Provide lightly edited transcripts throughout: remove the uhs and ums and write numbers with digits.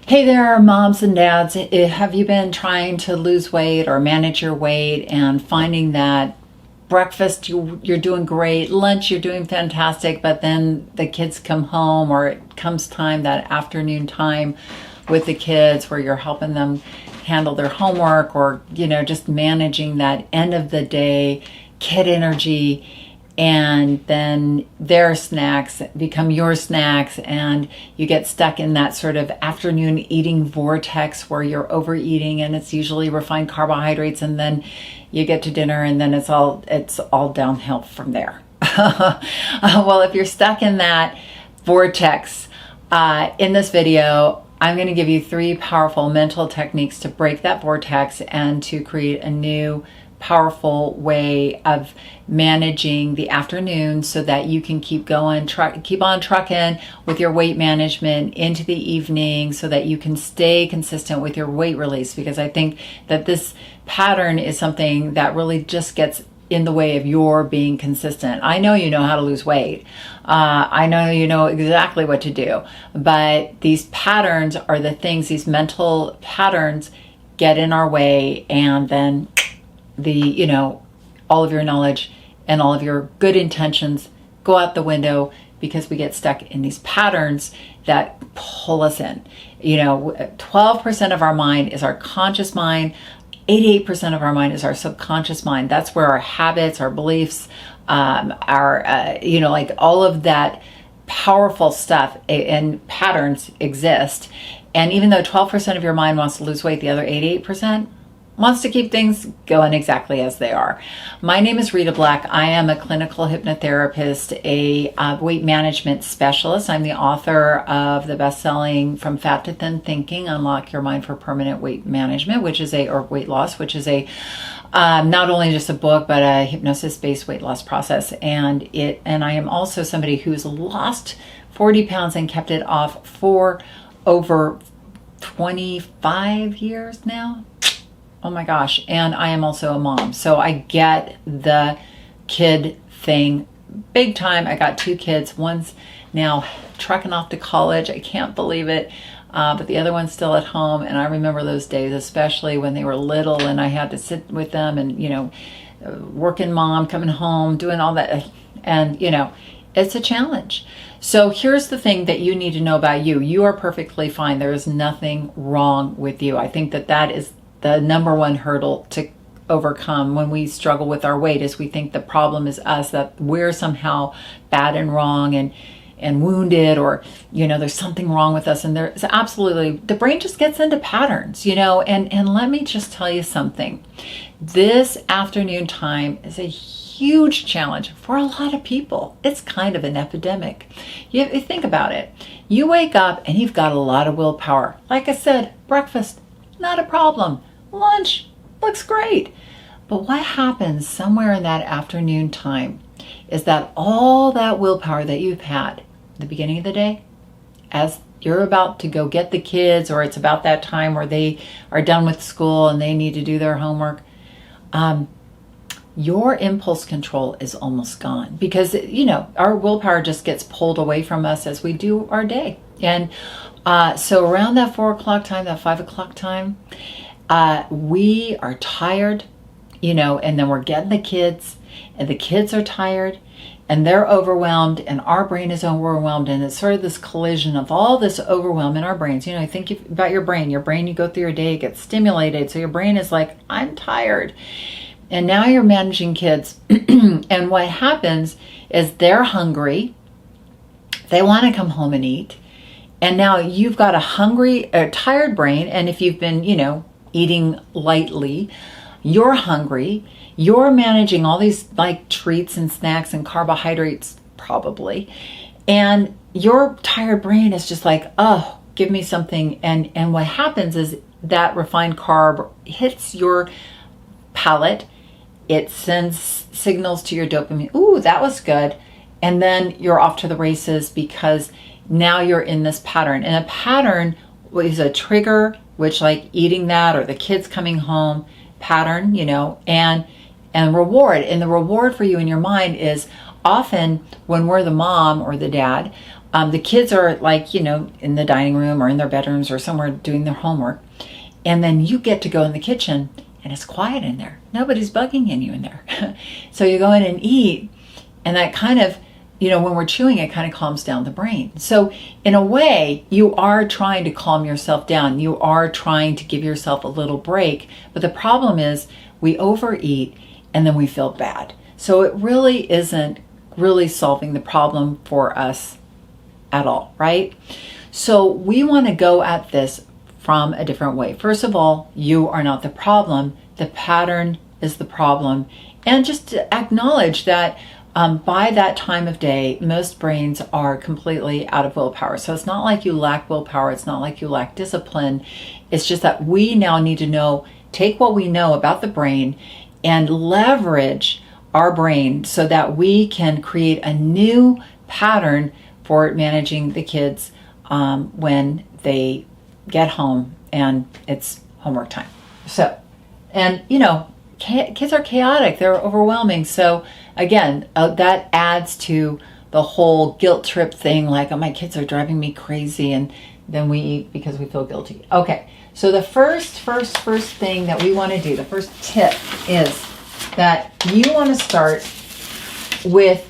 Hey there, moms and dads. Have you been trying to lose weight or manage your weight and finding that breakfast you're doing great, lunch you're doing fantastic, but then the kids come home or it comes time, that afternoon time with the kids where you're helping them handle their homework or, just managing that end of the day kid energy, and then their snacks become your snacks and you get stuck in that sort of afternoon eating vortex where you're overeating and it's usually refined carbohydrates, and then you get to dinner and then it's all downhill from there. Well, if you're stuck in that vortex, in this video I'm going to give you 3 powerful mental techniques to break that vortex and to create a new powerful way of managing the afternoon so that you can keep on trucking with your weight management into the evening so that you can stay consistent with your weight release, because I think that this pattern is something that really just gets in the way of your being consistent. I know you know how to lose weight. I know you know exactly what to do, but these patterns are the things, these mental patterns get in our way, and then all of your knowledge and all of your good intentions go out the window because we get stuck in these patterns that pull us in. 12% of our mind is our conscious mind. 88% of our mind is our subconscious mind. That's where our habits, our beliefs, all of that powerful stuff and patterns exist. And even though 12% of your mind wants to lose weight, the other 88% wants to keep things going exactly as they are. My name is Rita Black. I am a clinical hypnotherapist, a weight management specialist. I'm the author of the best-selling From Fat to Thin Thinking: Unlock Your Mind for Permanent Weight Management, or weight loss, which is not only just a book, but a hypnosis-based weight loss process. And I am also somebody who's lost 40 pounds and kept it off for over 25 years now. Oh my gosh. And I am also a mom. So I get the kid thing big time. I got 2 kids. One's now trucking off to college. I can't believe it. But the other one's still at home. And I remember those days, especially when they were little and I had to sit with them and, working mom, coming home, doing all that. And, it's a challenge. So here's the thing that you need to know about you. You are perfectly fine. There is nothing wrong with you. I think that is the number one hurdle to overcome when we struggle with our weight, is we think the problem is us, that we're somehow bad and wrong and wounded, or there's something wrong with us. And there's absolutely, the brain just gets into patterns, and let me just tell you something. This afternoon time is a huge challenge for a lot of people. It's kind of an epidemic. You think about it. You wake up and you've got a lot of willpower. Like I said, breakfast, not a problem. Lunch looks great. But what happens somewhere in that afternoon time is that all that willpower that you've had at the beginning of the day, as you're about to go get the kids, or it's about that time where they are done with school and they need to do their homework, your impulse control is almost gone, because our willpower just gets pulled away from us as we do our day. And so around that 4 o'clock time, that 5 o'clock time, we are tired, and then we're getting the kids, and the kids are tired, and they're overwhelmed, and our brain is overwhelmed, and it's sort of this collision of all this overwhelm in our brains. Think about your brain. Your brain, you go through your day, it gets stimulated, so your brain is like, I'm tired. And now you're managing kids, and what happens is they're hungry, they want to come home and eat, and now you've got a tired brain, and if you've been, eating lightly, you're hungry, you're managing all these treats and snacks and carbohydrates probably, and your tired brain is just like, oh, give me something. And what happens is that refined carb hits your palate, it sends signals to your dopamine, ooh, that was good, and then you're off to the races, because now you're in this pattern. And a pattern is a trigger, which like eating that or the kids coming home, pattern, and reward. And the reward for you in your mind is often when we're the mom or the dad, The kids are like, in the dining room or in their bedrooms or somewhere doing their homework. And then you get to go in the kitchen and it's quiet in there. Nobody's bugging you in there. So you go in and eat, and that kind of, when we're chewing, it kind of calms down the brain. So in a way, you are trying to calm yourself down. You are trying to give yourself a little break. But the problem is we overeat and then we feel bad. So it really isn't really solving the problem for us at all, right? So we want to go at this from a different way. First of all, you are not the problem. The pattern is the problem. And just to acknowledge that by that time of day, most brains are completely out of willpower. So it's not like you lack willpower. It's not like you lack discipline. It's just that we now need to take what we know about the brain and leverage our brain so that we can create a new pattern for managing the kids when they get home and it's homework time. So, and kids are chaotic, they're overwhelming. So again, that adds to the whole guilt trip thing, like, oh, my kids are driving me crazy, and then we eat because we feel guilty. Okay, so the first thing that we want to do, the first tip is that you want to start with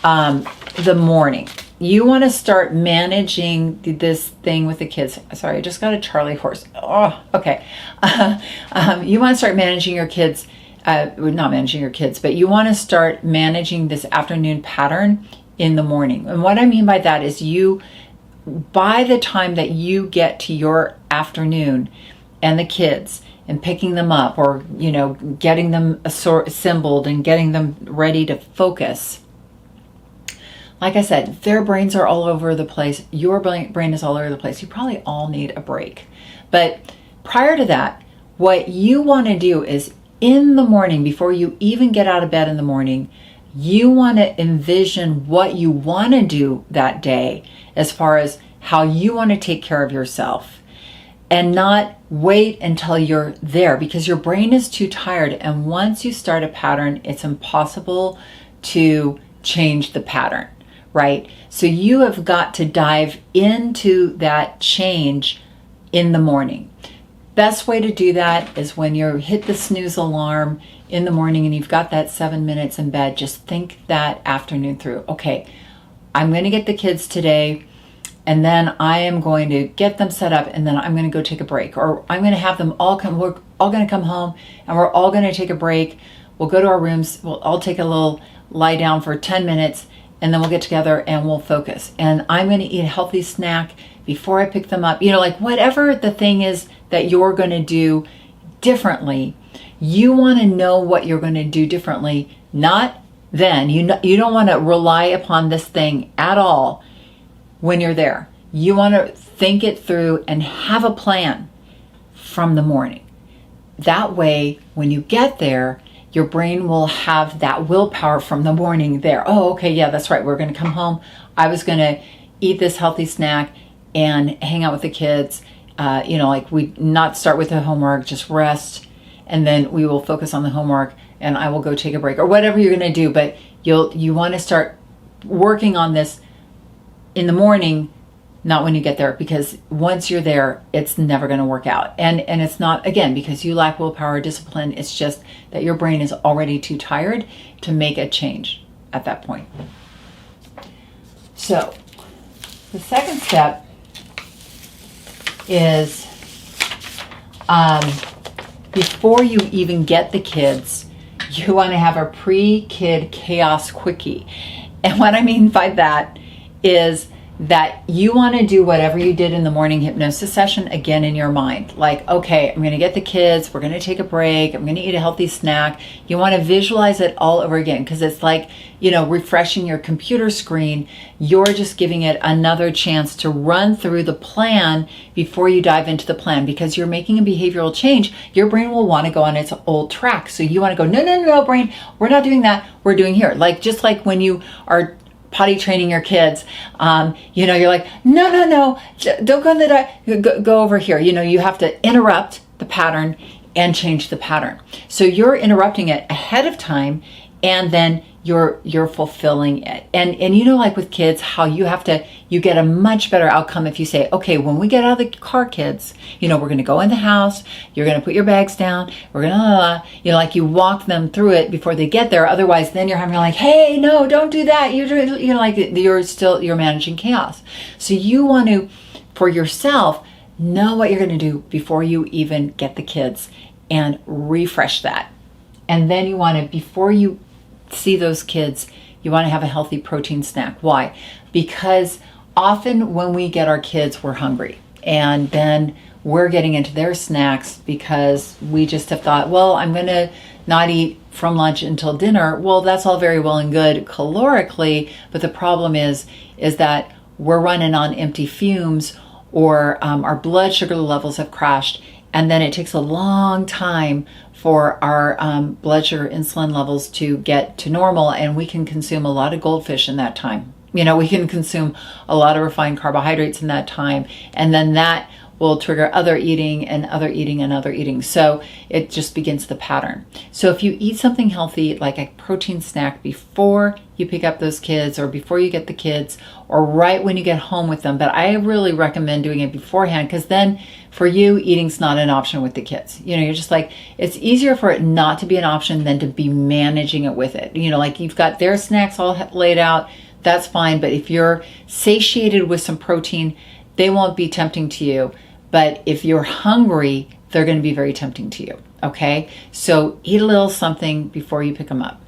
the morning. You want to start managing this thing with the kids. Sorry, I just got a Charlie horse. Oh, okay. You want to start managing your kids, not managing your kids, but you want to start managing this afternoon pattern in the morning. And what I mean by that is by the time that you get to your afternoon and the kids and picking them up or, getting them assembled and getting them ready to focus, like I said, their brains are all over the place. Your brain is all over the place. You probably all need a break. But prior to that, what you want to do is in the morning, before you even get out of bed in the morning, you want to envision what you want to do that day as far as how you want to take care of yourself, and not wait until you're there, because your brain is too tired. And once you start a pattern, it's impossible to change the pattern. Right? So you have got to dive into that change in the morning. Best way to do that is when you hit the snooze alarm in the morning and you've got that 7 minutes in bed, just think that afternoon through. Okay, I'm going to get the kids today, and then I am going to get them set up, and then I'm going to go take a break. Or I'm going to have them all come, we're all going to come home, and we're all going to take a break. We'll go to our rooms, we'll all take a little lie down for 10 minutes, and then we'll get together and we'll focus. And I'm going to eat a healthy snack before I pick them up. Whatever the thing is that you're going to do differently, you want to know what you're going to do differently, not then. You don't want to rely upon this thing at all when you're there. You want to think it through and have a plan from the morning. That way, when you get there, your brain will have that willpower from the morning there. Oh, okay, yeah, that's right. We're going to come home. I was going to eat this healthy snack and hang out with the kids. We not start with the homework, just rest, and then we will focus on the homework, and I will go take a break or whatever you're going to do. But you want to start working on this in the morning, not when you get there, because once you're there, it's never going to work out. And it's not, again, because you lack willpower or discipline. It's just that your brain is already too tired to make a change at that point. So the second step is before you even get the kids, you want to have a pre-kid chaos quickie. And what I mean by that is that you want to do whatever you did in the morning hypnosis session again in your mind. Like, okay, I'm going to get the kids, we're going to take a break, I'm going to eat a healthy snack. You want to visualize it all over again, because it's like, refreshing your computer screen. You're just giving it another chance to run through the plan before you dive into the plan, because you're making a behavioral change. Your brain will want to go on its old track. So you want to go, no, brain, we're not doing that. We're doing here. Just like when you are potty training your kids, you're like, no, don't go in the go over here. You have to interrupt the pattern and change the pattern. So you're interrupting it ahead of time, and then you're fulfilling it. And you know, like with kids, how you get a much better outcome if you say, okay, when we get out of the car, kids, we're going to go in the house, you're going to put your bags down, we're going to, like you walk them through it before they get there. Otherwise, then you're having like, hey, no, don't do that. You're managing chaos. So you want to, for yourself, know what you're going to do before you even get the kids and refresh that. And then you want to, before you see those kids, you want to have a healthy protein snack. Why? Because often when we get our kids, we're hungry, and then we're getting into their snacks because we just have thought, well, I'm going to not eat from lunch until dinner. Well, that's all very well and good calorically, but the problem is that we're running on empty fumes, or our blood sugar levels have crashed, and then it takes a long time for our blood sugar insulin levels to get to normal, and we can consume a lot of goldfish in that time. We can consume a lot of refined carbohydrates in that time, and then that will trigger other eating and other eating and other eating. So it just begins the pattern. So if you eat something healthy, like a protein snack before you pick up those kids, or before you get the kids, or right when you get home with them, but I really recommend doing it beforehand, because then for you, eating's not an option with the kids. You're just like, it's easier for it not to be an option than to be managing it with it. Like you've got their snacks all laid out, that's fine. But if you're satiated with some protein, they won't be tempting to you. But if you're hungry, they're going to be very tempting to you. Okay? So eat a little something before you pick them up.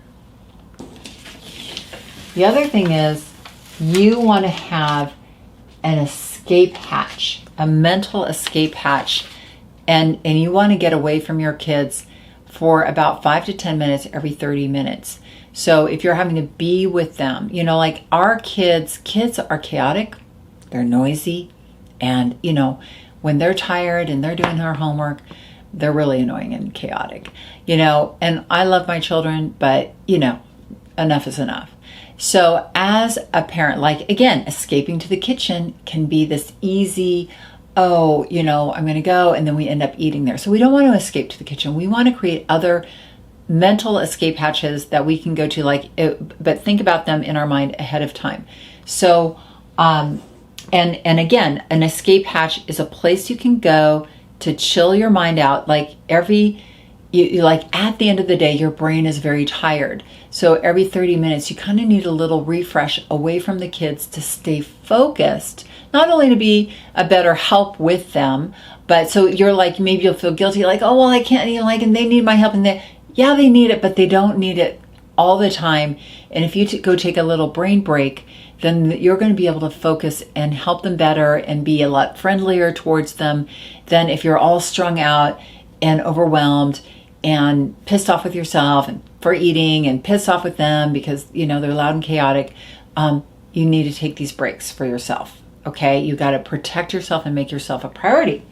The other thing is, you want to have an escape hatch, a mental escape hatch, and you want to get away from your kids for about 5 to 10 minutes every 30 minutes. So if you're having to be with them, like our kids are chaotic, they're noisy, and when they're tired and they're doing their homework, they're really annoying and chaotic, and I love my children, but enough is enough. So as a parent, like again, escaping to the kitchen can be this easy, I'm going to go, and then we end up eating there. So we don't want to escape to the kitchen. We want to create other mental escape hatches that we can go to, but think about them in our mind ahead of time. So, and again, an escape hatch is a place you can go to chill your mind out. Like like at the end of the day, your brain is very tired. So every 30 minutes, you kind of need a little refresh away from the kids to stay focused, not only to be a better help with them, but so you're like, maybe you'll feel guilty, like, oh, well, I can't, and they need my help. And yeah, they need it, but they don't need it all the time. And if you go take a little brain break, then you're going to be able to focus and help them better and be a lot friendlier towards them than if you're all strung out and overwhelmed and pissed off with yourself and for eating, and pissed off with them because they're loud and chaotic. You need to take these breaks for yourself. Okay, you got to protect yourself and make yourself a priority.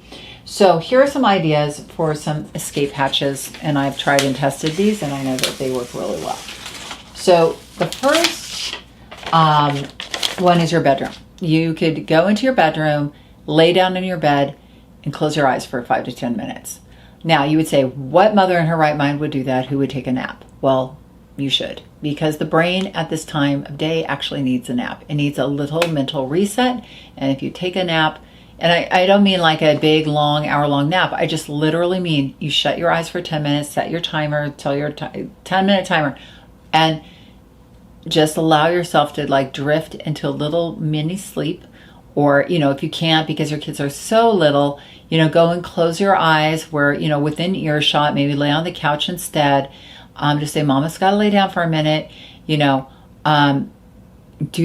So here are some ideas for some escape hatches, and I've tried and tested these, and I know that they work really well. So the first one is your bedroom. You could go into your bedroom, lay down in your bed, and close your eyes for 5 to 10 minutes. Now, you would say, what mother in her right mind would do that? Who would take a nap? Well, you should, because the brain at this time of day actually needs a nap. It needs a little mental reset. And if you take a nap, and I don't mean like a big, long, hour-long nap. I just literally mean you shut your eyes for 10 minutes, set your timer, tell your 10-minute timer, and just allow yourself to drift into a little mini sleep. Or, if you can't because your kids are so little, go and close your eyes where, within earshot, maybe lay on the couch instead. Just say, Mama's got to lay down for a minute, do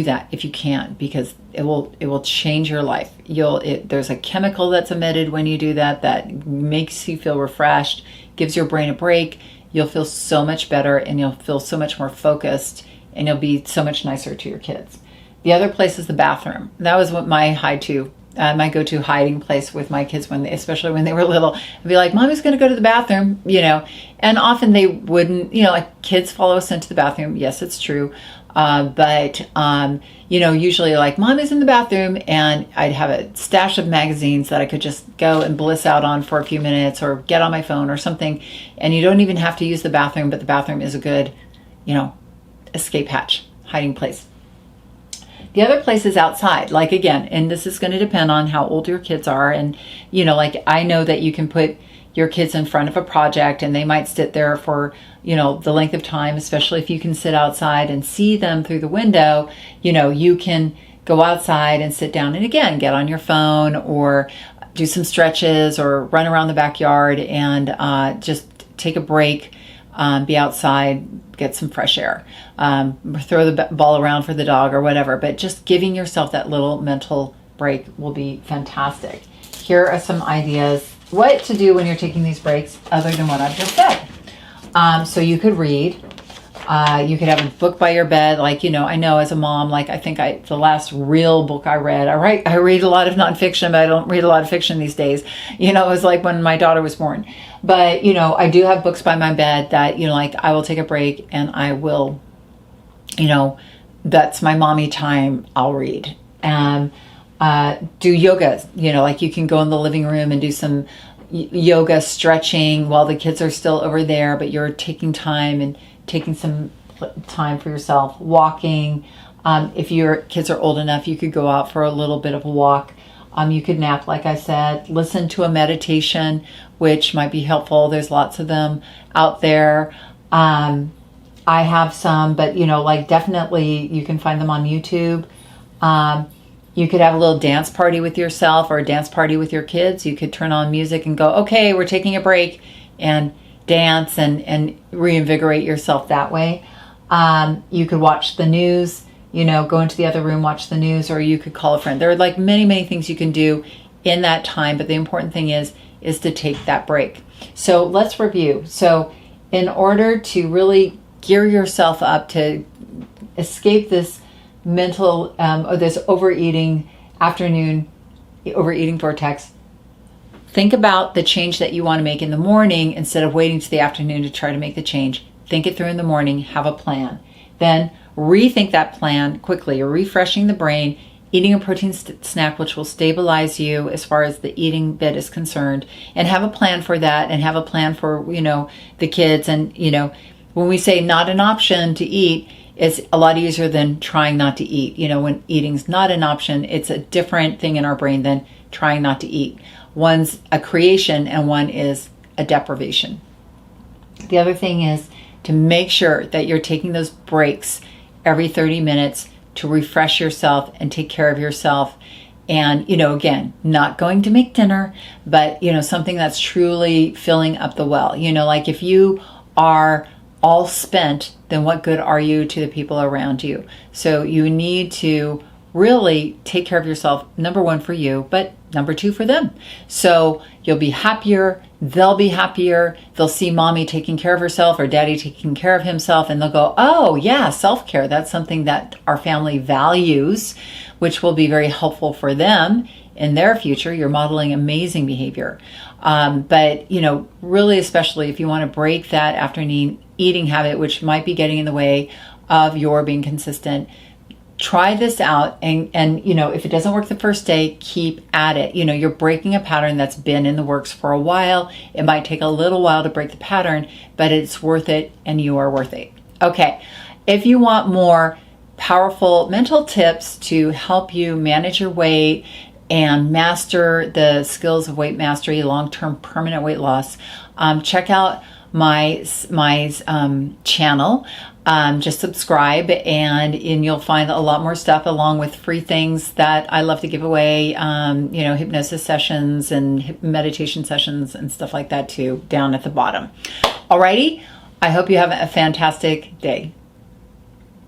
that if you can, because it will change your life. There's a chemical that's emitted when you do that makes you feel refreshed, gives your brain a break. You'll feel so much better, and you'll feel so much more focused, and you'll be so much nicer to your kids. The other place is the bathroom. That was what my my go-to hiding place with my kids, especially when they were little. I'd be like, Mommy's going to go to the bathroom, and often they wouldn't, like kids follow us into the bathroom. Yes, it's true. But usually like, Mommy's in the bathroom, and I'd have a stash of magazines that I could just go and bliss out on for a few minutes, or get on my phone or something. And you don't even have to use the bathroom, but the bathroom is a good, escape hatch, hiding place. The other place is outside. Like again, and this is going to depend on how old your kids are. And, like I know that you can put your kids in front of a project and they might sit there for, the length of time, especially if you can sit outside and see them through the window. You can go outside and sit down and again, get on your phone or do some stretches or run around the backyard and just take a break, be outside, get some fresh air, throw the ball around for the dog or whatever. But just giving yourself that little mental break will be fantastic. Here are some ideas what to do when you're taking these breaks other than what I've just said. So you could read. You could have a book by your bed. Like, I know as a mom, like I think the last real book I read, I read a lot of nonfiction, but I don't read a lot of fiction these days. It was like when my daughter was born. But, I do have books by my bed that, like I will take a break and I will, that's my mommy time. I'll read. And do yoga, like you can go in the living room and do some yoga stretching while the kids are still over there, but you're taking time and taking some time for yourself, walking. If your kids are old enough, you could go out for a little bit of a walk. You could nap, like I said, listen to a meditation, which might be helpful. There's lots of them out there. I have some, but like definitely you can find them on YouTube. You could have a little dance party with yourself or a dance party with your kids. You could turn on music and go, okay, we're taking a break, and dance and reinvigorate yourself that way. You could watch the news, go into the other room, watch the news, or you could call a friend. There are like many, many things you can do in that time, but the important thing is to take that break. So let's review. So in order to really gear yourself up to escape this mental or this overeating vortex, think about the change that you want to make in the morning instead of waiting to the afternoon to try to make the change. Think it through in the morning, have a plan. Then rethink that plan quickly. You're refreshing the brain, eating a protein snack, which will stabilize you as far as the eating bit is concerned, and have a plan for that and have a plan for, the kids. And, when we say not an option to eat, it's a lot easier than trying not to eat. When eating's not an option, it's a different thing in our brain than trying not to eat. One's a creation and one is a deprivation. The other thing is to make sure that you're taking those breaks every 30 minutes to refresh yourself and take care of yourself. And, again, not going to make dinner, but, something that's truly filling up the well. Like if you are all spent, then what good are you to the people around you? So you need to really take care of yourself, number one for you, but number two for them. So you'll be happier, they'll be happier, they'll see mommy taking care of herself or daddy taking care of himself, and they'll go, oh yeah, self-care, that's something that our family values, which will be very helpful for them in their future. You're modeling amazing behavior. But, really, especially if you want to break that afternoon eating habit, which might be getting in the way of your being consistent, try this out. And if it doesn't work the first day, keep at it. You're breaking a pattern that's been in the works for a while. It might take a little while to break the pattern, but it's worth it and you are worth it. Okay. If you want more powerful mental tips to help you manage your weight and master the skills of weight mastery, long-term permanent weight loss, check out my channel. Just subscribe and you'll find a lot more stuff along with free things that I love to give away, hypnosis sessions and meditation sessions and stuff like that too, down at the bottom. Alrighty, I hope you have a fantastic day.